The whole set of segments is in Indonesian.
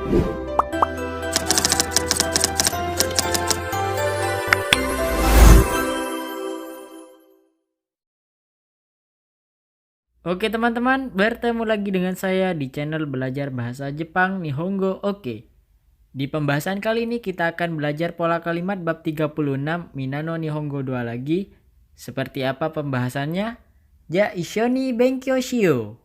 Oke teman-teman, bertemu lagi dengan saya di channel belajar bahasa Jepang Nihongo Oke. Di pembahasan kali ini kita akan belajar pola kalimat bab 36 Minano Nihongo 2 lagi. Seperti apa pembahasannya? Ja ishoni benkyou shiyou.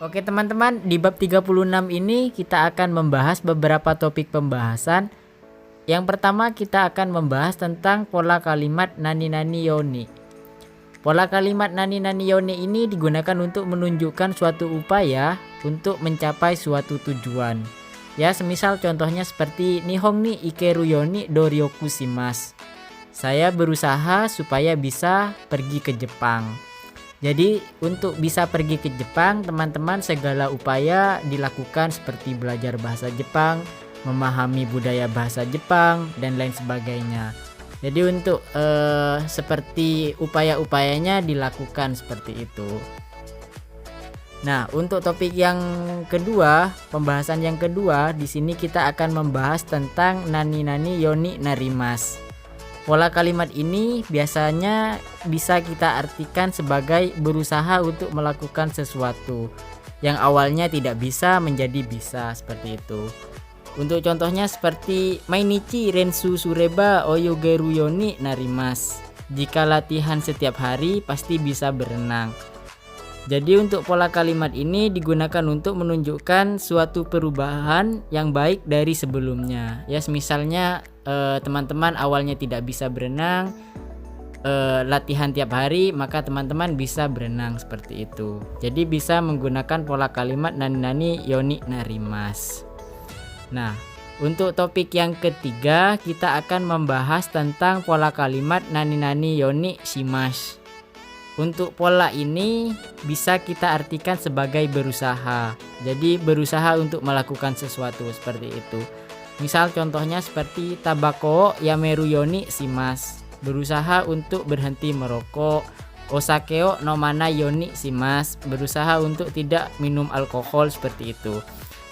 Oke teman-teman, di bab 36 ini kita akan membahas beberapa topik pembahasan. Yang pertama kita akan membahas tentang pola kalimat nani nani yoni. Pola kalimat nani nani yoni ini digunakan untuk menunjukkan suatu upaya untuk mencapai suatu tujuan. Ya, semisal contohnya seperti Nihon ni ikeru yoni doryoku shimasu. Saya berusaha supaya bisa pergi ke Jepang. Jadi untuk bisa pergi ke Jepang, teman-teman segala upaya dilakukan seperti belajar bahasa Jepang, memahami budaya bahasa Jepang, dan lain sebagainya. Jadi untuk seperti upaya-upayanya dilakukan seperti itu. Nah, untuk topik yang kedua, pembahasan yang kedua, di sini kita akan membahas tentang nani nani yoni narimasu. Pola kalimat ini biasanya bisa kita artikan sebagai berusaha untuk melakukan sesuatu yang awalnya tidak bisa menjadi bisa, seperti itu. Untuk contohnya seperti mainichi rensu sureba oyogeru yoni narimasu. Jika latihan setiap hari pasti bisa berenang. Jadi untuk pola kalimat ini digunakan untuk menunjukkan suatu perubahan yang baik dari sebelumnya. Ya, misalnya teman-teman awalnya tidak bisa berenang, latihan tiap hari, maka teman-teman bisa berenang seperti itu. Jadi bisa menggunakan pola kalimat nani nani yoni narimasu. Nah, untuk topik yang ketiga kita akan membahas tentang pola kalimat nani nani yoni shimasu. Untuk pola ini bisa kita artikan sebagai berusaha. Jadi berusaha untuk melakukan sesuatu seperti itu. Misal contohnya seperti tabako yameru yoni shimasu. Berusaha untuk berhenti merokok. Osake o nomana yoni shimasu. Berusaha untuk tidak minum alkohol, seperti itu.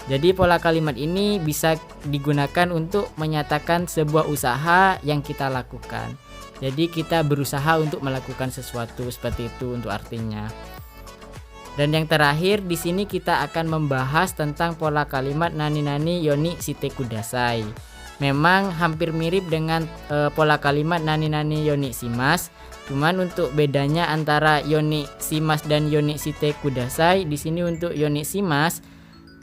Jadi pola kalimat ini bisa digunakan untuk menyatakan sebuah usaha yang kita lakukan. Jadi kita berusaha untuk melakukan sesuatu, seperti itu untuk artinya. Dan yang terakhir di sini kita akan membahas tentang pola kalimat nani nani yoni shite kudasai. Memang hampir mirip dengan pola kalimat nani nani yoni shimasu. Cuman untuk bedanya antara yoni shimasu dan yoni shite kudasai, di sini untuk yoni shimasu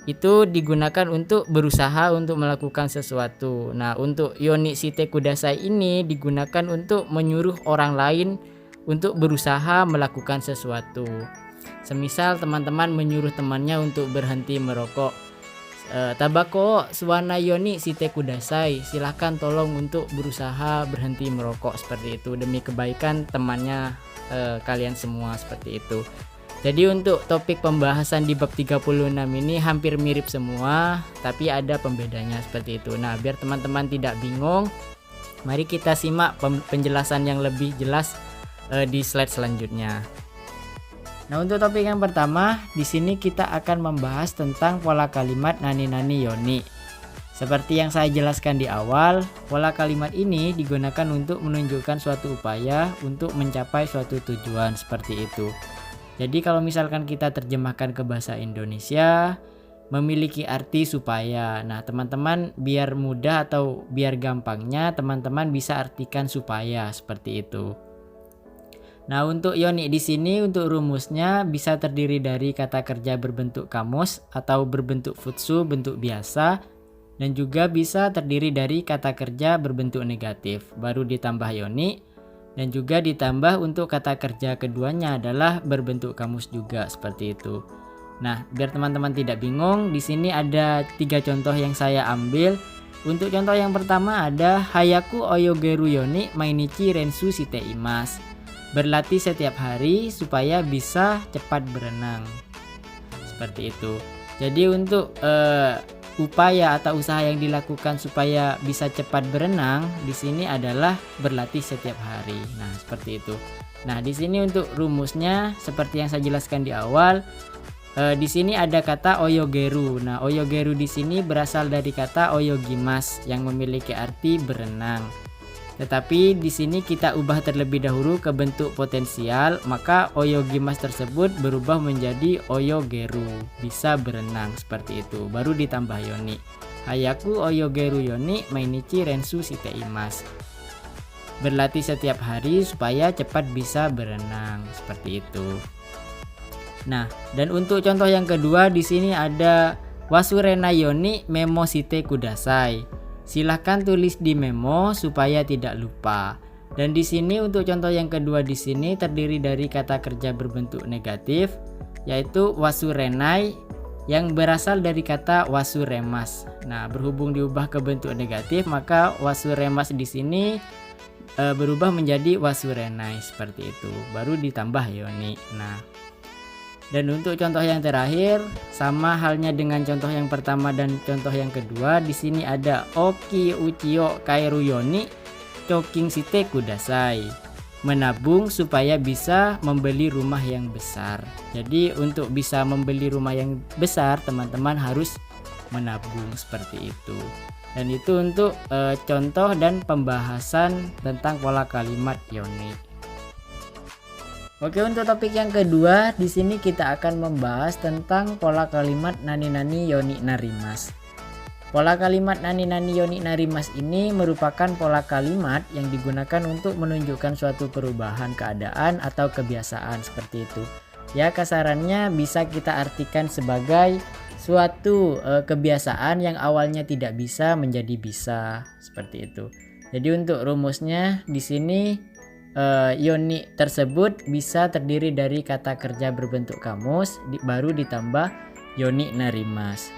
itu digunakan untuk berusaha untuk melakukan sesuatu. Nah, untuk yoni shite kudasai ini digunakan untuk menyuruh orang lain untuk berusaha melakukan sesuatu. Semisal teman-teman menyuruh temannya untuk berhenti merokok. Tabako suwana yoni shite kudasai. Silahkan tolong untuk berusaha berhenti merokok, seperti itu, demi kebaikan temannya kalian semua, seperti itu. Jadi untuk topik pembahasan di bab 36 ini hampir mirip semua, tapi ada pembedanya, seperti itu. Nah, biar teman-teman tidak bingung, mari kita simak penjelasan yang lebih jelas di slide selanjutnya. Nah, untuk topik yang pertama, di sini kita akan membahas tentang pola kalimat nani nani yoni. Seperti yang saya jelaskan di awal, pola kalimat ini digunakan untuk menunjukkan suatu upaya untuk mencapai suatu tujuan, seperti itu. Jadi kalau misalkan kita terjemahkan ke bahasa Indonesia, memiliki arti supaya. Nah, teman-teman biar mudah atau biar gampangnya teman-teman bisa artikan supaya, seperti itu. Nah, untuk yoni di sini untuk rumusnya bisa terdiri dari kata kerja berbentuk kamus atau berbentuk futsu, bentuk biasa, dan juga bisa terdiri dari kata kerja berbentuk negatif baru ditambah yoni. Dan juga ditambah untuk kata kerja keduanya adalah berbentuk kamus juga, seperti itu. Nah, biar teman-teman tidak bingung, di sini ada 3 contoh yang saya ambil. Untuk contoh yang pertama ada hayaku oyogeru yoni mainichi rensu shite imasu. Berlatih setiap hari supaya bisa cepat berenang. Seperti itu. Jadi untuk upaya atau usaha yang dilakukan supaya bisa cepat berenang di sini adalah berlatih setiap hari. Nah, seperti itu. Nah, di sini untuk rumusnya seperti yang saya jelaskan di awal, di sini ada kata oyogeru. Nah, oyogeru di sini berasal dari kata oyogimas yang memiliki arti berenang. Tetapi di sini kita ubah terlebih dahulu ke bentuk potensial, maka oyogimas tersebut berubah menjadi oyogeru, bisa berenang seperti itu. Baru ditambah yoni. Hayaku oyogeru yoni mainichi rensu shiteimasu. Berlatih setiap hari supaya cepat bisa berenang, seperti itu. Nah, dan untuk contoh yang kedua di sini ada wasurena yoni memo shite kudasai. Silahkan tulis di memo supaya tidak lupa. Dan di sini untuk contoh yang kedua di sini terdiri dari kata kerja berbentuk negatif, yaitu wasurenai yang berasal dari kata wasuremas. Nah, berhubung diubah ke bentuk negatif, maka wasuremas di sini berubah menjadi wasurenai seperti itu. Baru ditambah yoni. Nah, dan untuk contoh yang terakhir sama halnya dengan contoh yang pertama dan contoh yang kedua, di sini ada oki uchiyo kairu yoni choking shite kudasai. Menabung supaya bisa membeli rumah yang besar. Jadi untuk bisa membeli rumah yang besar, teman-teman harus menabung seperti itu. Dan itu untuk contoh dan pembahasan tentang pola kalimat yoni. Oke, untuk topik yang kedua, di sini kita akan membahas tentang pola kalimat nani-nani yoni narimas. Pola kalimat nani-nani yoni narimas ini merupakan pola kalimat yang digunakan untuk menunjukkan suatu perubahan keadaan atau kebiasaan seperti itu. Ya, kasarannya bisa kita artikan sebagai suatu kebiasaan yang awalnya tidak bisa menjadi bisa, seperti itu. Jadi untuk rumusnya di sini yoni tersebut bisa terdiri dari kata kerja berbentuk kamus baru ditambah yoni narimas.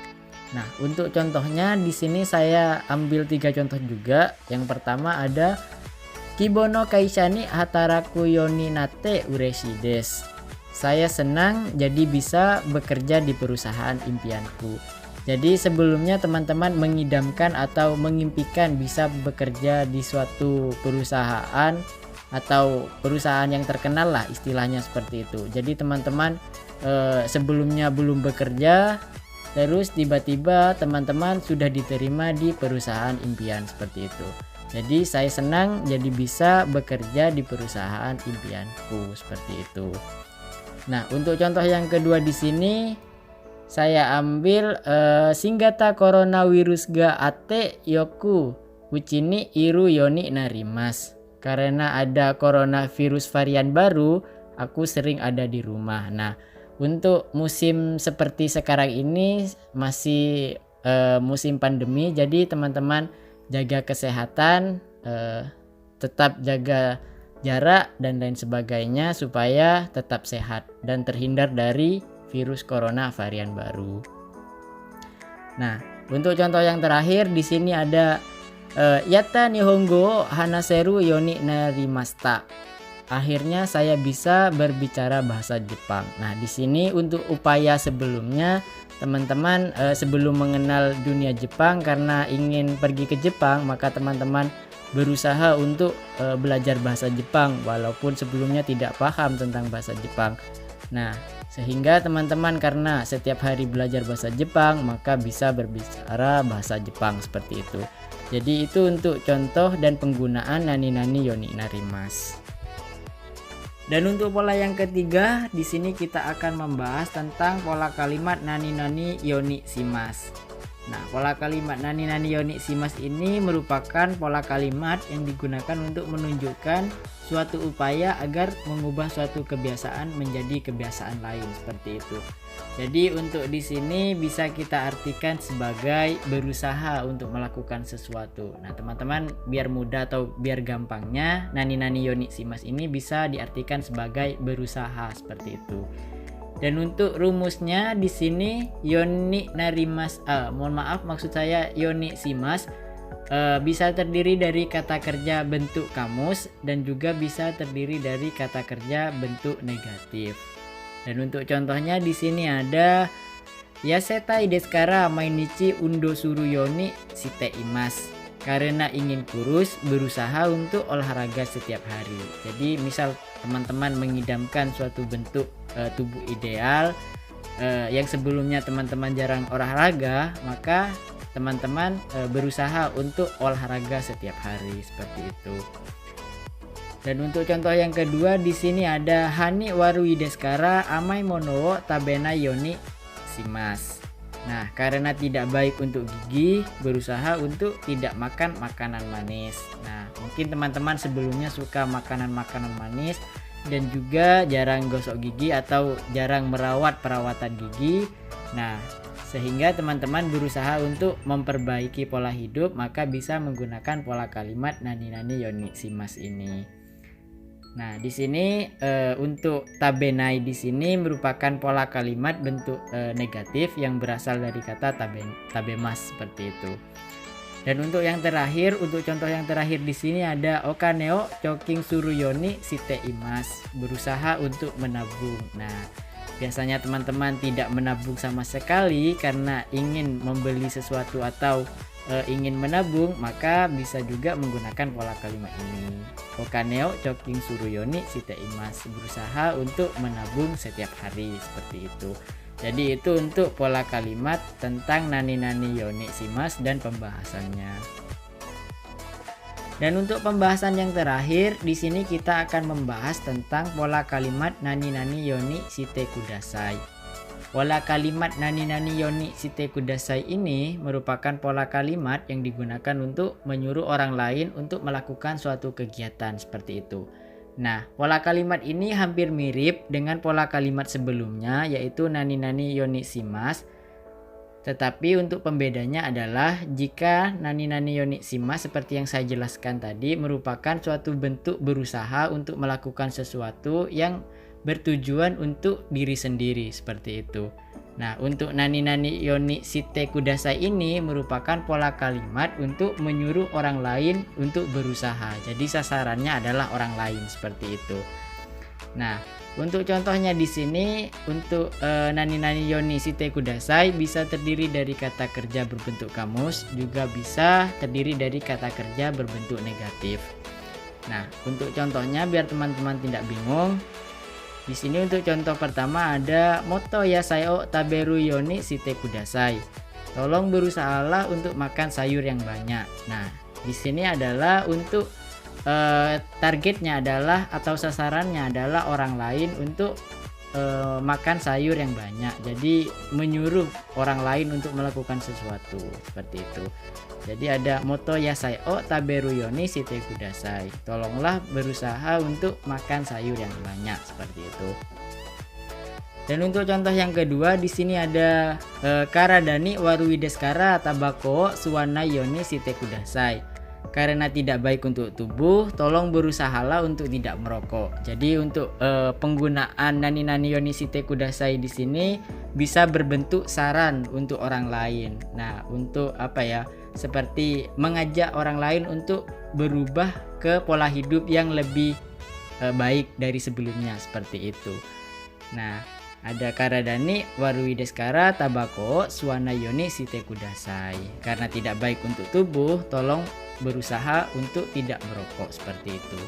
Nah, untuk contohnya di sini saya ambil 3 contoh juga. Yang pertama ada Kibono kaisha ni hataraku yoni nate ureshi desu. Saya senang jadi bisa bekerja di perusahaan impianku. Jadi sebelumnya teman-teman mengidamkan atau mengimpikan bisa bekerja di suatu perusahaan atau perusahaan yang terkenal lah, istilahnya seperti itu. Jadi teman-teman sebelumnya belum bekerja, terus tiba-tiba teman-teman sudah diterima di perusahaan impian seperti itu. Jadi saya senang jadi bisa bekerja di perusahaan impianku seperti itu. Nah, untuk contoh yang kedua di sini saya ambil Singgata coronavirus ga ate yoku uchini iru yoni narimas. Karena ada coronavirus varian baru, aku sering ada di rumah. Nah, untuk musim seperti sekarang ini masih musim pandemi, jadi teman-teman jaga kesehatan, tetap jaga jarak dan lain sebagainya supaya tetap sehat dan terhindar dari virus corona varian baru. Nah, untuk contoh yang terakhir di sini ada Yatta nihongo hanaseru yoni narimashita. Akhirnya saya bisa berbicara bahasa Jepang. Nah, di sini untuk upaya sebelumnya teman-teman sebelum mengenal dunia Jepang karena ingin pergi ke Jepang, maka teman-teman berusaha untuk belajar bahasa Jepang walaupun sebelumnya tidak paham tentang bahasa Jepang. Nah, sehingga teman-teman karena setiap hari belajar bahasa Jepang maka bisa berbicara bahasa Jepang seperti itu. Jadi itu untuk contoh dan penggunaan nani-nani yoni narimas. Dan untuk pola yang ketiga, di sini kita akan membahas tentang pola kalimat nani-nani yoni shimasu. Nah, pola kalimat nani-nani yoni shimasu ini merupakan pola kalimat yang digunakan untuk menunjukkan suatu upaya agar mengubah suatu kebiasaan menjadi kebiasaan lain seperti itu. Jadi untuk di sini bisa kita artikan sebagai berusaha untuk melakukan sesuatu. Nah, teman-teman biar mudah atau biar gampangnya nani-nani yoni shimasu ini bisa diartikan sebagai berusaha seperti itu. Dan untuk rumusnya di sini yoni narimas, maksud saya yoni shimasu bisa terdiri dari kata kerja bentuk kamus dan juga bisa terdiri dari kata kerja bentuk negatif. Dan untuk contohnya di sini ada Yasetai deskara mainichi undo suru yoni shite imas. Karena ingin kurus, berusaha untuk olahraga setiap hari. Jadi misal teman-teman mengidamkan suatu bentuk tubuh ideal yang sebelumnya teman-teman jarang olahraga, maka teman-teman berusaha untuk olahraga setiap hari seperti itu. Dan untuk contoh yang kedua di sini ada hani warui deskara amai mono tabena yoni shimasu. Nah, karena tidak baik untuk gigi, berusaha untuk tidak makan makanan manis. Nah, mungkin teman-teman sebelumnya suka makanan-makanan manis dan juga jarang gosok gigi atau jarang merawat perawatan gigi. Nah, sehingga teman-teman berusaha untuk memperbaiki pola hidup, maka bisa menggunakan pola kalimat nani nani yoni shimasu ini. Nah, di sini untuk tabenai di sini merupakan pola kalimat bentuk negatif yang berasal dari kata tabemas seperti itu. Dan untuk yang terakhir, untuk contoh yang terakhir di sini ada okaneo choking suruyoni shite imas, berusaha untuk menabung. Nah, biasanya teman-teman tidak menabung sama sekali karena ingin membeli sesuatu atau ingin menabung, maka bisa juga menggunakan pola kalimat ini. Okaneo choking suruyoni shite imas, berusaha untuk menabung setiap hari seperti itu. Jadi itu untuk pola kalimat tentang nani nani yoni shimasu dan pembahasannya. Dan untuk pembahasan yang terakhir di sini kita akan membahas tentang pola kalimat nani nani yoni shite kudasai. Pola kalimat nani nani yoni shite kudasai ini merupakan pola kalimat yang digunakan untuk menyuruh orang lain untuk melakukan suatu kegiatan seperti itu. Nah, pola kalimat ini hampir mirip dengan pola kalimat sebelumnya, yaitu nani nani yoni shimasu. Tetapi untuk pembedanya adalah jika nani nani yoni shimasu seperti yang saya jelaskan tadi merupakan suatu bentuk berusaha untuk melakukan sesuatu yang bertujuan untuk diri sendiri seperti itu. Nah, untuk nani nani yoni shite kudasai ini merupakan pola kalimat untuk menyuruh orang lain untuk berusaha. Jadi sasarannya adalah orang lain seperti itu. Nah, untuk contohnya di sini untuk nani nani yoni shite kudasai bisa terdiri dari kata kerja berbentuk kamus, juga bisa terdiri dari kata kerja berbentuk negatif. Nah, untuk contohnya biar teman-teman tidak bingung, di sini untuk contoh pertama ada moto yasayo taberu yoni shite kudasai. Tolong berusahalah untuk makan sayur yang banyak. Nah, di sini adalah untuk targetnya adalah atau sasarannya adalah orang lain untuk makan sayur yang banyak. Jadi menyuruh orang lain untuk melakukan sesuatu seperti itu. Jadi ada moto yasayo taberu yoni shite kudasai. Tolonglah berusaha untuk makan sayur yang banyak seperti itu. Dan untuk contoh yang kedua di sini ada karadani warui deskara tabako suwana yoni shite kudasai. Karena tidak baik untuk tubuh, tolong berusahalah untuk tidak merokok. Jadi untuk penggunaan nani nani yoni shite kudasai di sini bisa berbentuk saran untuk orang lain. Nah, untuk apa ya? Seperti mengajak orang lain untuk berubah ke pola hidup yang lebih baik dari sebelumnya seperti itu. Nah, ada karadani warui deskara tabako suwana yoni shite kudasai. Karena tidak baik untuk tubuh, tolong berusaha untuk tidak merokok seperti itu.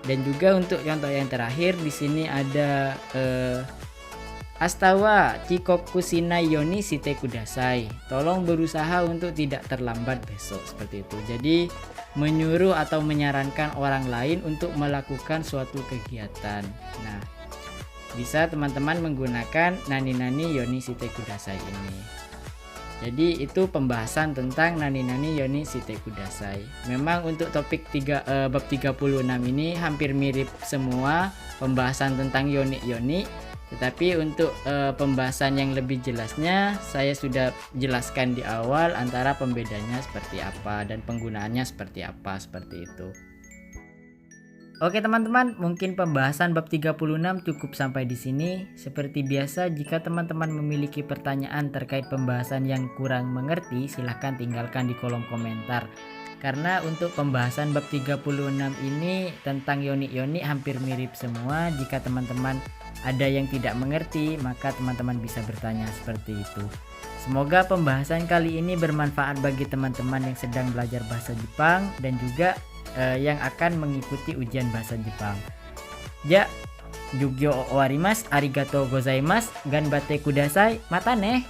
Dan juga untuk contoh yang terakhir di sini ada astawa chikoku shinai yoni shite kudasai. Tolong berusaha untuk tidak terlambat besok seperti itu. Jadi menyuruh atau menyarankan orang lain untuk melakukan suatu kegiatan. Nah, bisa teman-teman menggunakan nani nani yoni shite kudasai ini. Jadi itu pembahasan tentang nani nani yoni shite kudasai. Memang untuk topik bab 36 ini hampir mirip semua pembahasan tentang yoni. Tetapi untuk pembahasan yang lebih jelasnya saya sudah jelaskan di awal antara pembedanya seperti apa dan penggunaannya seperti apa seperti itu. Oke teman-teman, mungkin pembahasan bab 36 cukup sampai di sini. Seperti biasa, jika teman-teman memiliki pertanyaan terkait pembahasan yang kurang mengerti, silahkan tinggalkan di kolom komentar. Karena untuk pembahasan bab 36 ini tentang yoni-yoni hampir mirip semua. Jika teman-teman ada yang tidak mengerti, maka teman-teman bisa bertanya seperti itu. Semoga pembahasan kali ini bermanfaat bagi teman-teman yang sedang belajar bahasa Jepang dan juga yang akan mengikuti ujian bahasa Jepang. Ya, Jugyo owarimasu, arigatou gozaimasu, ganbatte kudasai, mata ne.